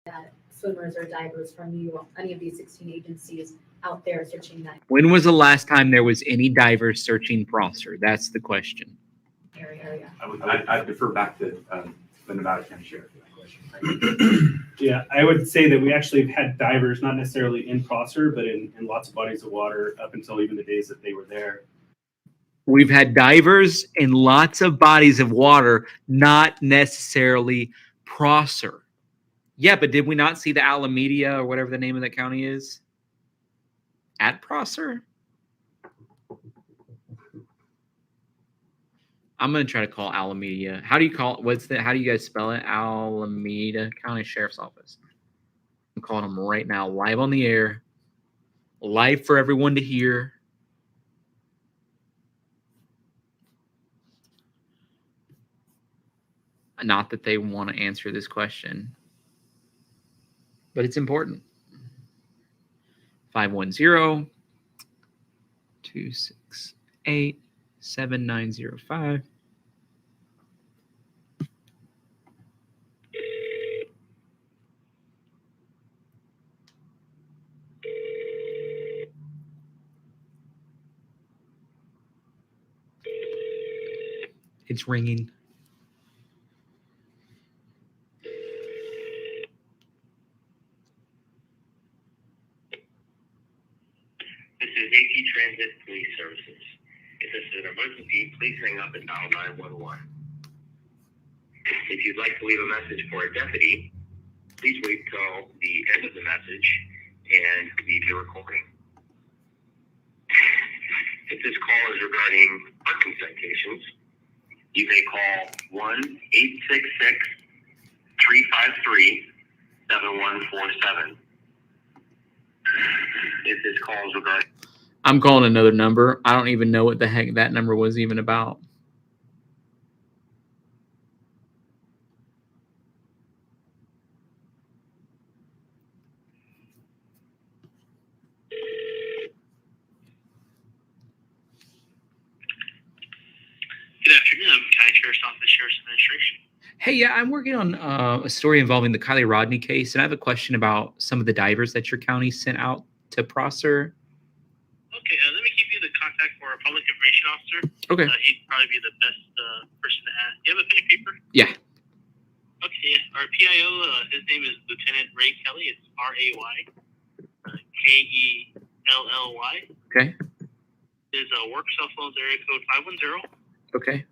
that swimmers or divers from any of these 16 agencies out there searching that When was the last time there was any divers searching Prosser? That's the question. area. I'd defer back to the Nevada County Sheriff for that question. Yeah, I would say that we actually have had divers, not necessarily in Prosser, but in lots of bodies of water up until even the days that they were there. We've had divers in lots of bodies of water, not necessarily Prosser. Yeah, but did we not see the Alameda or whatever the name of that county is at Prosser? I'm gonna try to call Alameda. How do you call it? How do you guys spell it? Alameda County Sheriff's Office. I'm calling them right now, live on the air, live for everyone to hear. Not that they want to answer this question, but it's important. 510-268-7905. It's ringing. This is AT Transit Police Services. If this is an emergency, please hang up and dial 911. If you'd like to leave a message for a deputy, please wait till the end of the message and leave your recording. If this call is regarding parking citations, you may call 1-866-353-7147. If this call is regarding... I'm calling another number. I don't even know what the heck that number was even about. Good afternoon. I'm County Sheriff's Office, Sheriff's Administration. Hey, yeah, I'm working on a story involving the Kiely Rodni case, and I have a question about some of the divers that your county sent out to Prosser. Okay, let me give you the contact for a public information officer. Okay. He'd probably be the best person to ask. Do you have a pen and paper? Yeah. Okay, yeah. Our PIO, his name is Lieutenant Ray Kelly. It's R-A-Y, K-E-L-L-Y. Okay. His work cell phone's area code 510. Okay.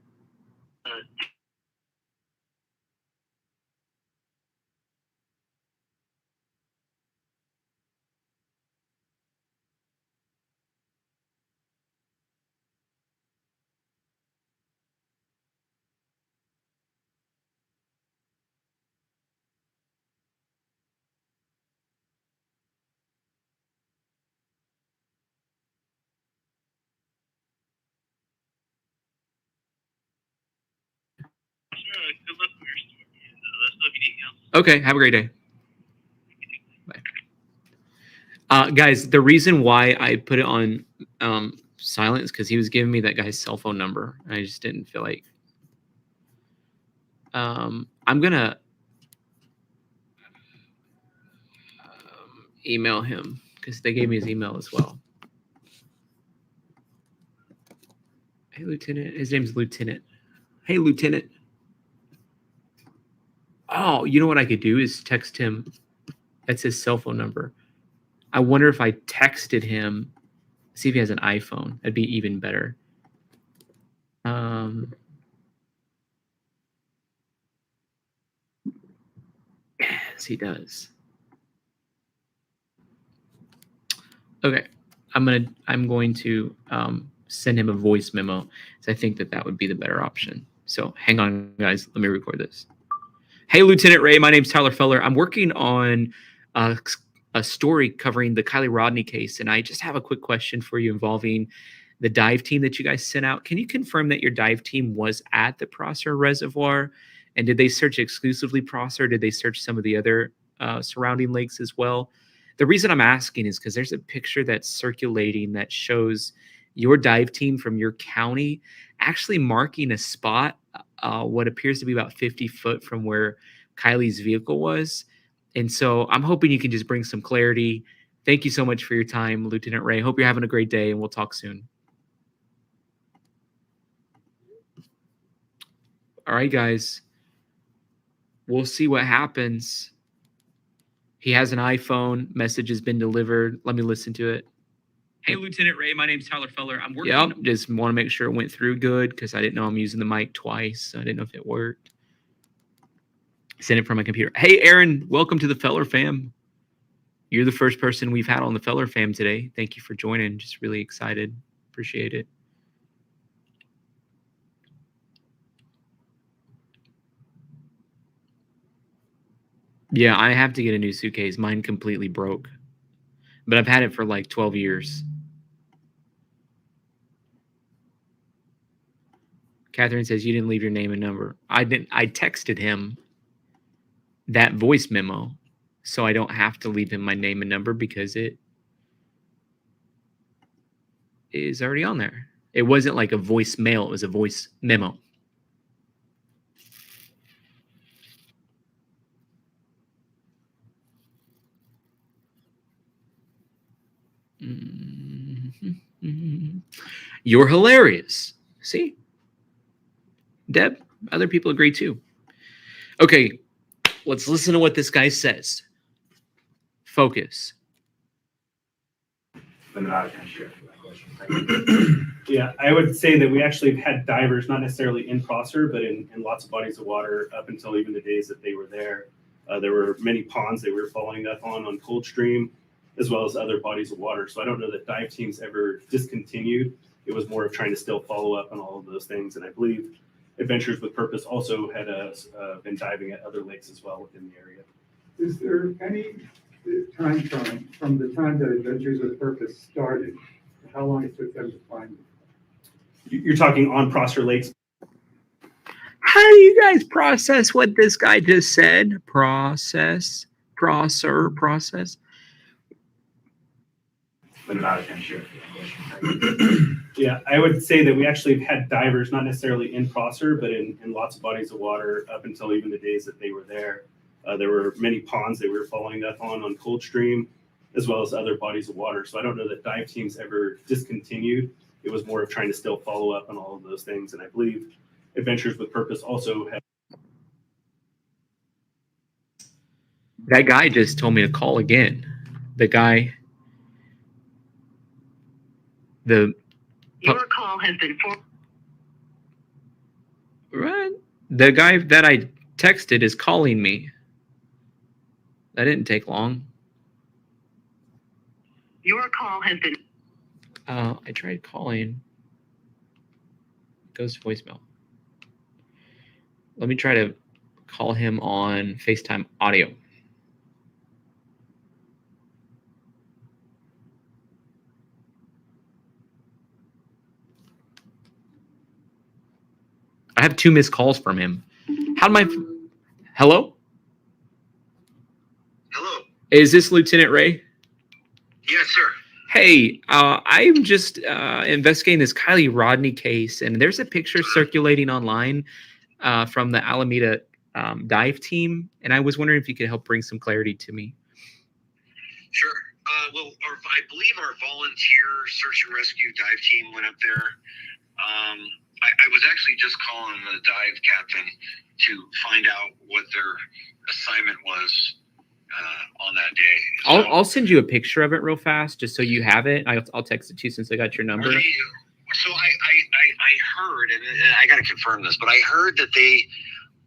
Good luck with your story. And, let us know if you need help. Okay. Have a great day. Bye. Guys, the reason why I put it on silent is because he was giving me that guy's cell phone number. I just didn't feel like. I'm gonna email him because they gave me his email as well. Hey, Lieutenant. His name's Lieutenant. Hey, Lieutenant. Oh, you know what I could do is text him. That's his cell phone number. I wonder if I texted him, see if he has an iPhone. That'd be even better. Yes, he does. Okay, I'm going to send him a voice memo. So I think that would be the better option. So hang on, guys. Let me record this. Hey, Lieutenant Ray. My name's Tyler Feller. I'm working on a story covering the Kiely Rodni case, and I just have a quick question for you involving the dive team that you guys sent out. Can you confirm that your dive team was at the Prosser Reservoir? And did they search exclusively Prosser? Did they search some of the other surrounding lakes as well? The reason I'm asking is because there's a picture that's circulating that shows your dive team from your county actually marking a spot, what appears to be about 50 foot from where Kiely's vehicle was. And so I'm hoping you can just bring some clarity. Thank you so much for your time, Lieutenant Ray. Hope you're having a great day, and we'll talk soon. All right, guys. We'll see what happens. He has an iPhone. Message has been delivered. Let me listen to it. Hey, Lieutenant Ray. My name's Tyler Feller. I'm working. Yep. Just want to make sure it went through good because I didn't know I'm using the mic twice. So I didn't know if it worked. Send it from my computer. Hey, Aaron. Welcome to the Feller fam. You're the first person we've had on the Feller fam today. Thank you for joining. Just really excited. Appreciate it. Yeah, I have to get a new suitcase. Mine completely broke. But I've had it for like 12 years. Catherine says you didn't leave your name and number. I didn't. I texted him that voice memo, so I don't have to leave him my name and number because it is already on there. It wasn't like a voicemail. It was a voice memo. You're hilarious. See? Deb, other people agree too. Okay, let's listen to what this guy says. Focus. The Nevada County Sheriff for that question. Thank you. Yeah, I would say that we actually had divers, not necessarily in Prosser, but in lots of bodies of water up until even the days that they were there. There were many ponds that we were following up on Coldstream, as well as other bodies of water. So I don't know that dive teams ever discontinued. It was more of trying to still follow up on all of those things. And I believe Adventures with Purpose also had been diving at other lakes as well within the area. Is there any time from the time that Adventures with Purpose started, how long it took them to find it? You're talking on Prosser Lakes? How do you guys process what this guy just said? Process. The Nevada County Sheriff for that question. Thank you. Yeah, I would say that we actually had divers, not necessarily in Prosser, but in lots of bodies of water up until even the days that they were there. There were many ponds that we were following up on Coldstream, as well as other bodies of water. So I don't know that dive teams ever discontinued. It was more of trying to still follow up on all of those things. And I believe Adventures with Purpose also had. That guy just told me to call again. The guy. Your call has been Right. The guy that I texted is calling me. That didn't take long. Your call has been. I tried calling. It goes to voicemail. Let me try to call him on FaceTime audio. I have 2 missed calls from him. How do Hello? Hello. Is this Lieutenant Ray? Yes, sir. Hey, I'm just investigating this Kiely Rodni case, and there's a picture circulating online from the Alameda dive team, and I was wondering if you could help bring some clarity to me. Sure. I believe our volunteer search and rescue dive team went up there. I was actually just calling the dive captain to find out what their assignment was on that day. So, I'll send you a picture of it real fast, just so you have it. I'll text it to you since I got your number. So I heard, and I got to confirm this, but I heard that they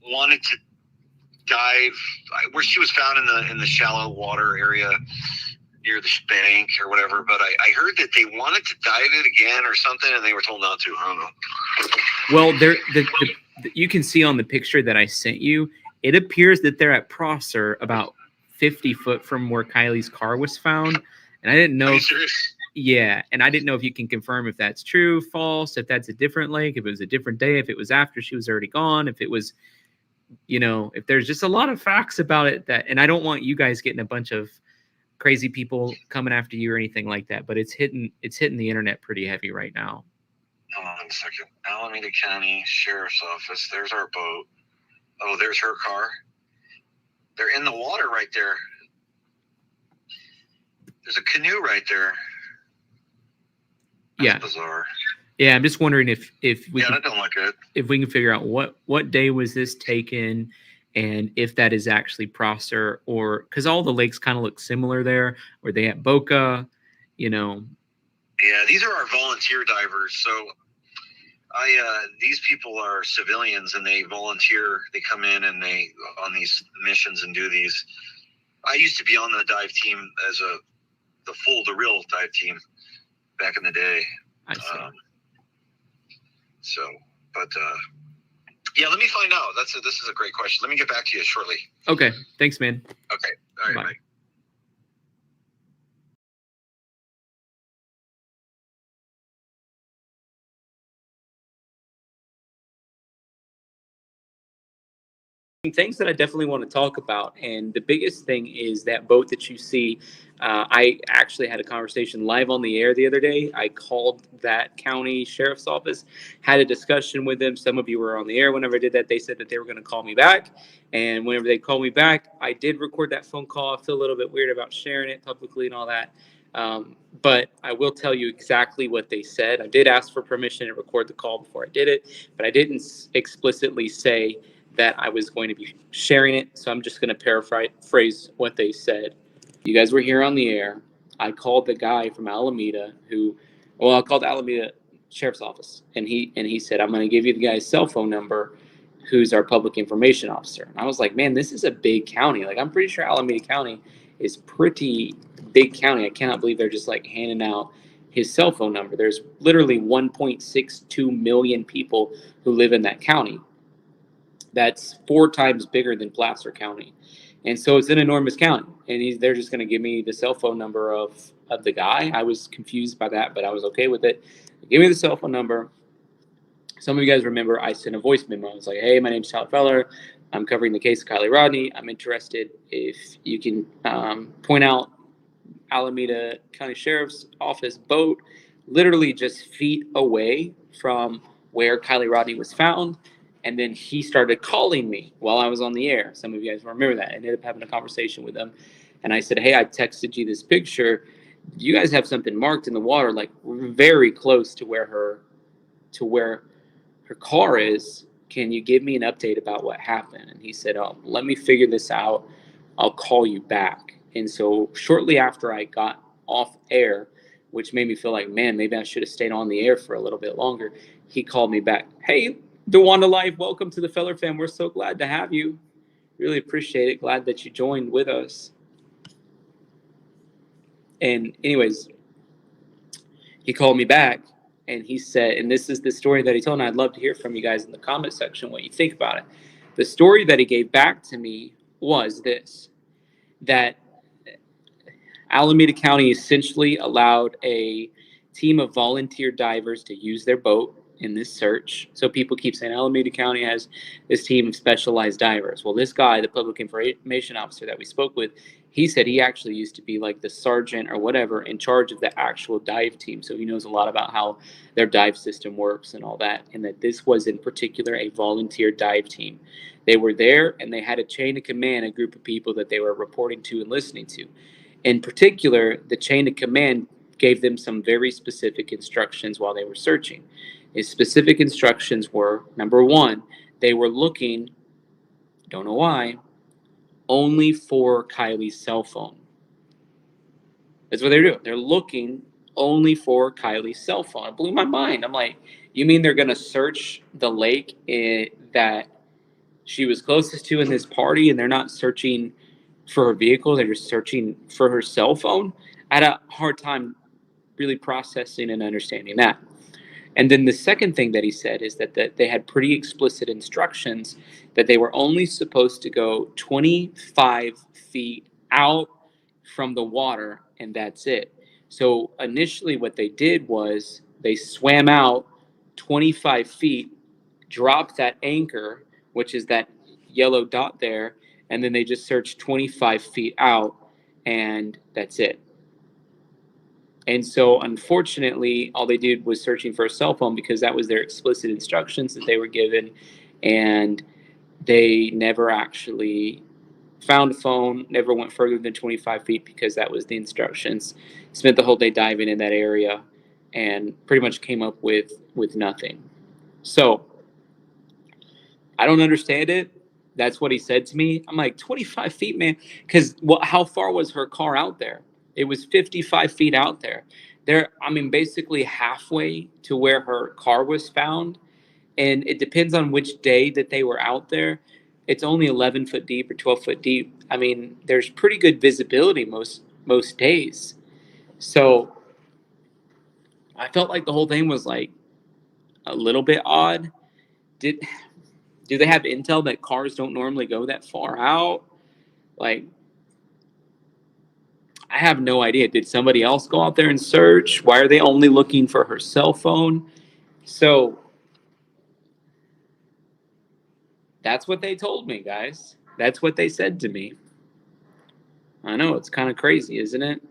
wanted to dive where she was found in the shallow water area near the bank or whatever. But I heard that they wanted to dive it again or something, and they were told not to. I don't know. Well, you can see on the picture that I sent you, it appears that they're at Prosser, about 50 foot from where Kiely's car was found. And I didn't know. Are you serious? Yeah, and I didn't know if you can confirm if that's true, false, if that's a different lake, if it was a different day, if it was after she was already gone, if it was, if there's just a lot of facts about it and I don't want you guys getting a bunch of crazy people coming after you or anything like that, but it's hitting the internet pretty heavy right now. Hold on a second. Alameda County Sheriff's Office. There's our boat. Oh, there's her car. They're in the water right there. There's a canoe right there. That's Yeah. bizarre. Yeah, I'm just wondering if we Yeah, can, that don't look good. if we can figure out what day was this taken, and if that is actually Prosser, or because all the lakes kind of look similar there. Were they at Boca? You know. Yeah, these are our volunteer divers. So these people are civilians and they volunteer. They come in and they on these missions and do these. I used to be on the dive team as the real dive team back in the day. I see. Yeah, let me find out. This is a great question. Let me get back to you shortly. Okay. Thanks, man. Okay. All right. Bye. Bye. Things that I definitely want to talk about, and the biggest thing is that boat that you see. I actually had a conversation live on the air the other day. I called that county sheriff's office, had a discussion with them. Some of you were on the air whenever I did that. They said that they were going to call me back, and whenever they called me back, I did record that phone call. I feel a little bit weird about sharing it publicly and all that, but I will tell you exactly what they said. I did ask for permission to record the call before I did it, but I didn't explicitly say that I was going to be sharing it. So I'm just going to paraphrase what they said. You guys were here on the air. I called the guy from Alameda I called the Alameda Sheriff's Office, and he said, I'm going to give you the guy's cell phone number, who's our public information officer. And I was like, man, this is a big county. Like, I'm pretty sure Alameda County is pretty big county. I cannot believe they're just like handing out his cell phone number. There's literally 1.62 million people who live in that county. That's 4 times bigger than Placer County. And so it's an enormous county. And they're just going to give me the cell phone number of the guy. I was confused by that, but I was okay with it. Give me the cell phone number. Some of you guys remember I sent a voice memo. I was like, hey, my name's Tyler Feller. I'm covering the case of Kiely Rodni. I'm interested if you can point out Alameda County Sheriff's Office boat literally just feet away from where Kiely Rodni was found. And then he started calling me while I was on the air. Some of you guys remember that. I ended up having a conversation with him. And I said, hey, I texted you this picture. You guys have something marked in the water, like very close to where her car is. Can you give me an update about what happened? And he said, oh, let me figure this out. I'll call you back. And so shortly after I got off air, which made me feel like, man, maybe I should have stayed on the air for a little bit longer, he called me back. Hey, DeWanda Life, welcome to the Feller Fam. We're so glad to have you. Really appreciate it. Glad that you joined with us. And anyways, he called me back and he said, and this is the story that he told, and I'd love to hear from you guys in the comment section what you think about it. The story that he gave back to me was this, that Alameda County essentially allowed a team of volunteer divers to use their boat in this search. So people keep saying Alameda County has this team of specialized divers. Well, this guy, the public information officer that we spoke with, he said he actually used to be like the sergeant or whatever in charge of the actual dive team. So he knows a lot about how their dive system works and all that. And that this was in particular a volunteer dive team. They were there and they had a chain of command, a group of people that they were reporting to and listening to. In particular, the chain of command gave them some very specific instructions while they were searching. His specific instructions were, number one, they were looking, don't know why, only for Kiely's cell phone. That's what they're doing. They're looking only for Kiely's cell phone. It blew my mind. I'm like, you mean they're going to search the lake that she was closest to in this party and they're not searching for her vehicle? They're just searching for her cell phone? I had a hard time really processing and understanding that. And then the second thing that he said is that they had pretty explicit instructions that they were only supposed to go 25 feet out from the water, and that's it. So initially what they did was they swam out 25 feet, dropped that anchor, which is that yellow dot there, and then they just searched 25 feet out, and that's it. And so, unfortunately, all they did was searching for a cell phone because that was their explicit instructions that they were given, and they never actually found a phone, never went further than 25 feet because that was the instructions. Spent the whole day diving in that area and pretty much came up with nothing. So I don't understand it. That's what he said to me. I'm like, 25 feet, man. Because how far was her car out there? It was 55 feet out there. I mean, basically halfway to where her car was found. And it depends on which day that they were out there. It's only 11 foot deep or 12 foot deep. I mean, there's pretty good visibility most days. So I felt like the whole thing was like a little bit odd. Do they have intel that cars don't normally go that far out? Like, I have no idea. Did somebody else go out there and search? Why are they only looking for her cell phone? So that's what they told me, guys. That's what they said to me. I know, it's kind of crazy, isn't it?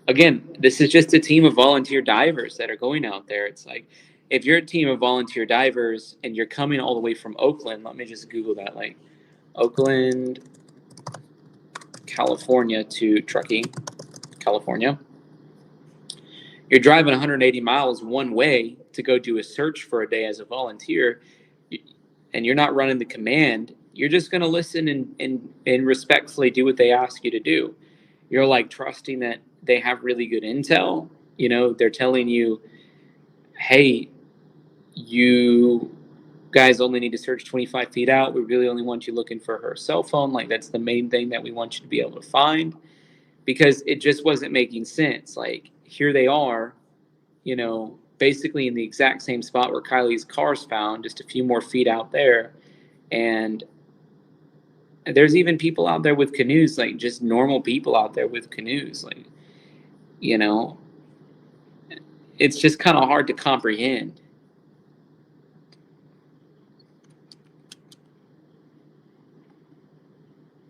Again, this is just a team of volunteer divers that are going out there. It's like, if you're a team of volunteer divers and you're coming all the way from Oakland, let me just Google that, like Oakland, California to Truckee, California. You're driving 180 miles one way to go do a search for a day as a volunteer, and you're not running the command. You're just going to listen and respectfully do what they ask you to do. You're like trusting that they have really good intel. You know, they're telling you, hey, you guys only need to search 25 feet out. We really only want you looking for her cell phone. Like, that's the main thing that we want you to be able to find, because it just wasn't making sense. Like, here they are, you know, basically in the exact same spot where Kiely's car's found, just a few more feet out there. And there's even people out there with canoes, like just normal people out there with canoes. Like, you know, it's just kind of hard to comprehend.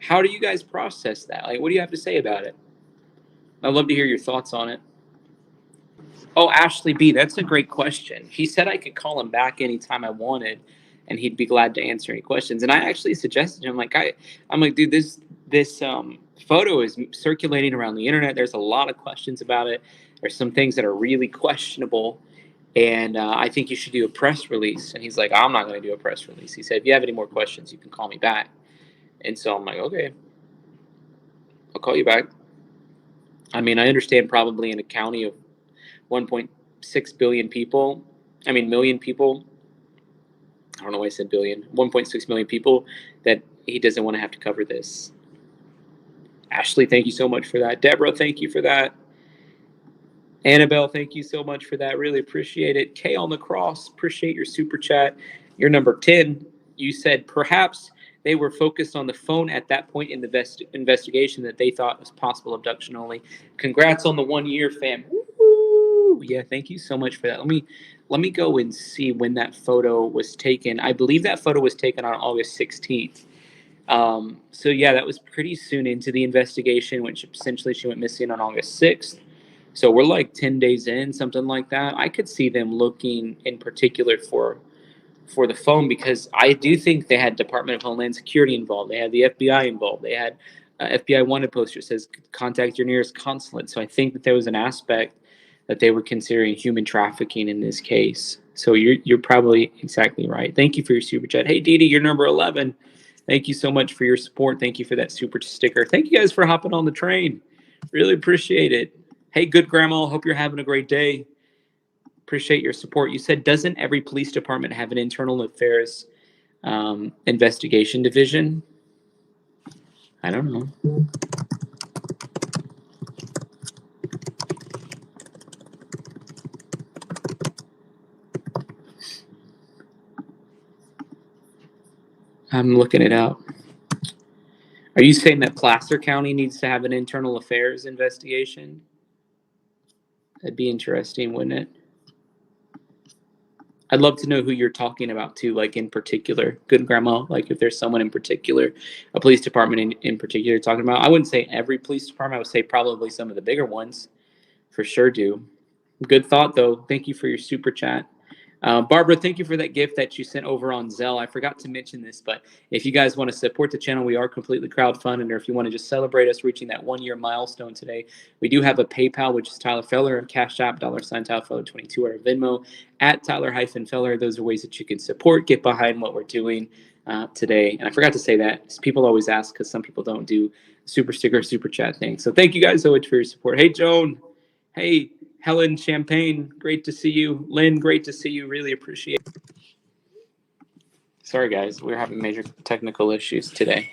How do you guys process that? Like, what do you have to say about it? I'd love to hear your thoughts on it. Oh, Ashley B, that's a great question. He said I could call him back anytime I wanted, and he'd be glad to answer any questions. And I actually suggested to him, like, I'm like, dude, this photo is circulating around the internet. There's a lot of questions about it. There's some things that are really questionable, and I think you should do a press release. And he's like, I'm not going to do a press release. He said, if you have any more questions, you can call me back. And so I'm like, okay, I'll call you back. I mean, I understand probably in a county of 1.6 billion people, million people, I don't know why I said billion, 1.6 million people, that he doesn't want to have to cover this. Ashley, thank you so much for that. Deborah, thank you for that. Annabelle, thank you so much for that. Really appreciate it. Kay on the cross, appreciate your super chat. You're number 10. You said perhaps they were focused on the phone at that point in the investigation that they thought was possible abduction only. Congrats on the 1 year, fam. Woo! Yeah, thank you so much for that. Let me go and see when that photo was taken. I believe that photo was taken on August 16th. So yeah, that was pretty soon into the investigation, which essentially she went missing on August 6th. So we're like 10 days in, something like that. I could see them looking in particular for the phone, because I do think they had Department of Homeland Security involved. They had the FBI involved. They had FBI wanted poster says contact your nearest consulate. So I think that there was an aspect that they were considering human trafficking in this case. So you're probably exactly right. Thank you for your super chat. Hey, Dee Dee, you're number 11. Thank you so much for your support. Thank you for that super sticker. Thank you guys for hopping on the train. Really appreciate it. Hey, good grandma. Hope you're having a great day. Appreciate your support. You said, doesn't every police department have an internal affairs investigation division? I don't know. I'm looking it up. Are you saying that Placer County needs to have an internal affairs investigation? That'd be interesting, wouldn't it? I'd love to know who you're talking about too, like in particular. Good grandma, like if there's someone in particular, a police department in particular you're talking about. I wouldn't say every police department. I would say probably some of the bigger ones for sure do. Good thought though. Thank you for your super chat. Barbara, thank you for that gift that you sent over on Zelle. I forgot to mention this, but if you guys want to support the channel, we are completely crowdfunded, or if you want to just celebrate us reaching that 1 year milestone today, we do have a PayPal, which is Tyler Feller, Cash App, $sign Tyler Feller 22, or Venmo at Tyler-Feller. Those are ways that you can support, get behind what we're doing today. And I forgot to say that. People always ask because some people don't do super sticker, super chat thing. So thank you guys so much for your support. Hey, Joan. Hey, Helen Champagne, great to see you. Lynn, great to see you. Really appreciate it. Sorry, guys. We're having major technical issues today.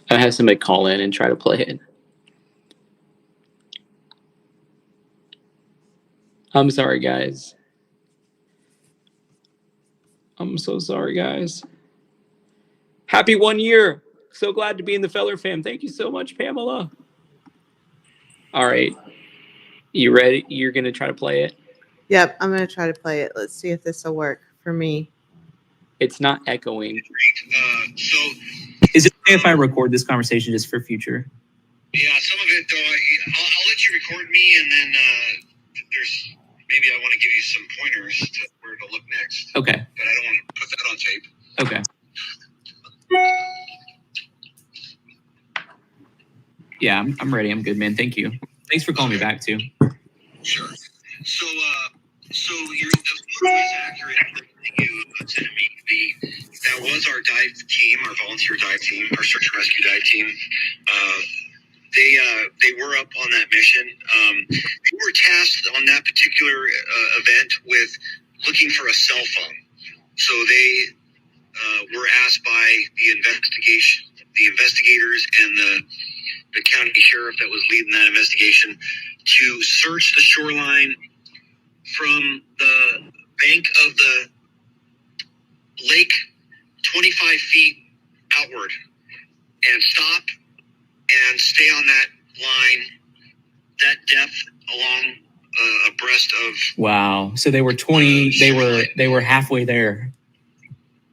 I have somebody call in and try to play it. I'm sorry, guys. I'm so sorry, guys. Happy 1 year. So glad to be in the Feller fam. Thank you so much, Pamela. All right. You ready? You're going to try to play it? Yep, I'm going to try to play it. Let's see if this will work for me. It's not echoing. So, Is it okay if I record this conversation just for future? yeah, some of it, though, I'll let you record me, and then there's maybe I want to give you some pointers to where to look next. Okay. But I don't want to put that on tape. Okay. Yeah, I'm ready. I'm good, man. Thank you. Thanks for calling me back, too. Sure. So your the photo is accurate. You sent me that was our dive team, our volunteer dive team, our search and rescue dive team. They were up on that mission. They were tasked on that particular event with looking for a cell phone. So they were asked by the investigators and the county sheriff that was leading that investigation to search the shoreline from the bank of the lake 25 feet outward and stop and stay on that line, that depth along abreast of. Wow. So they were 20. They were halfway there.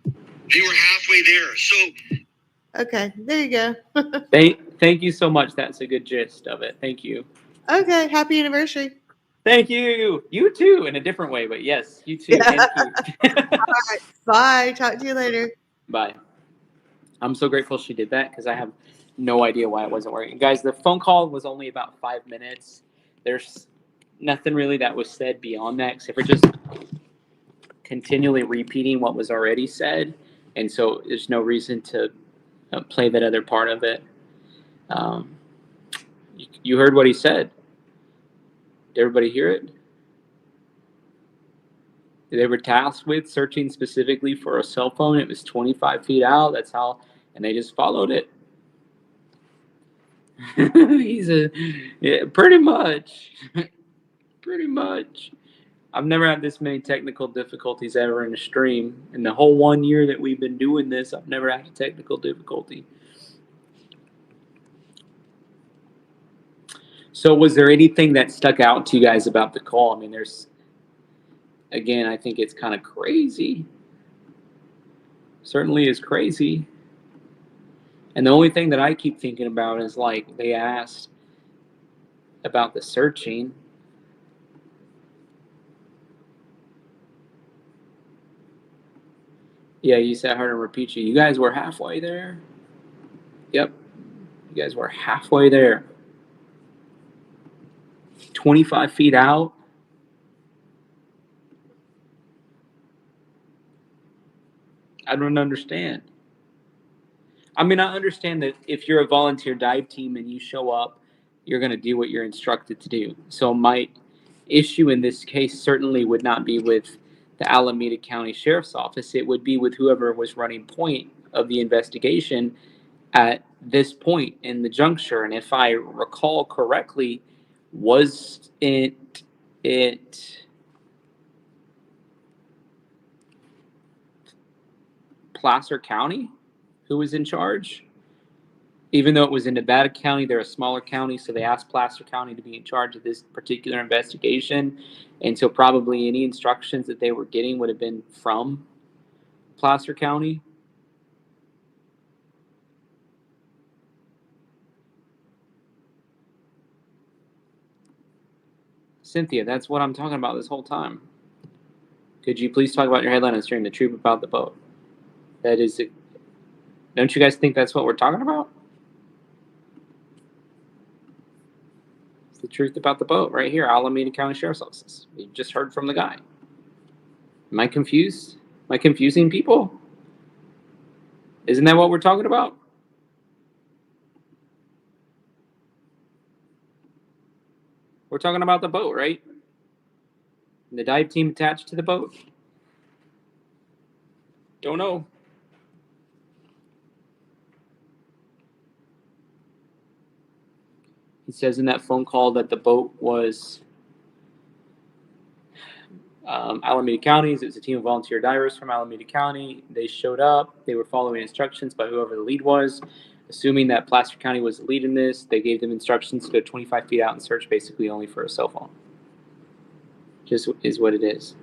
They were halfway there. So. Okay, there you go. Thank you so much. That's a good gist of it. Thank you. Okay, happy anniversary. Thank you. You too, in a different way, but yes, you too. Yeah. Thank you. All right, bye. Talk to you later. Bye. I'm so grateful she did that because I have no idea why it wasn't working. Guys, the phone call was only about 5 minutes. There's nothing really that was said beyond that except for just continually repeating what was already said. And so there's no reason to play that other part of it. You heard what he said. Did everybody hear it? They were tasked with searching specifically for a cell phone. It was 25 feet out. That's how, and they just followed it. Pretty much. Pretty much. I've never had this many technical difficulties ever in a stream. In the whole 1 year that we've been doing this, I've never had a technical difficulty. So was there anything that stuck out to you guys about the call? I mean, again, I think it's kind of crazy. Certainly is crazy. And the only thing that I keep thinking about is like they asked about the searching. Yeah, you said I heard him repeat you. You guys were halfway there? Yep. You guys were halfway there. 25 feet out. I don't understand. I mean, I understand that if you're a volunteer dive team and you show up, you're going to do what you're instructed to do. So my issue in this case certainly would not be with the Alameda County Sheriff's Office. It would be with whoever was running point of the investigation at this point in the juncture. And if I recall correctly, was it Placer County who was in charge? Even though it was in Nevada County, they're a smaller county, so they asked Placer County to be in charge of this particular investigation. And so probably any instructions that they were getting would have been from Placer County. Cynthia, that's what I'm talking about this whole time. Could you please talk about your headline and sharing the truth about the boat? That is it. Don't you guys think that's what we're talking about? It's the truth about the boat right here, Alameda County Sheriff's Office. You just heard from the guy. Am I confused? Am I confusing people? Isn't that what we're talking about? We're talking about the boat, right? And the dive team attached to the boat? Don't know. He says in that phone call that the boat was Alameda County. It was a team of volunteer divers from Alameda County. They showed up. They were following instructions by whoever the lead was. Assuming that Placer County was the lead in this, they gave them instructions to go 25 feet out and search basically only for a cell phone. Just is what it is.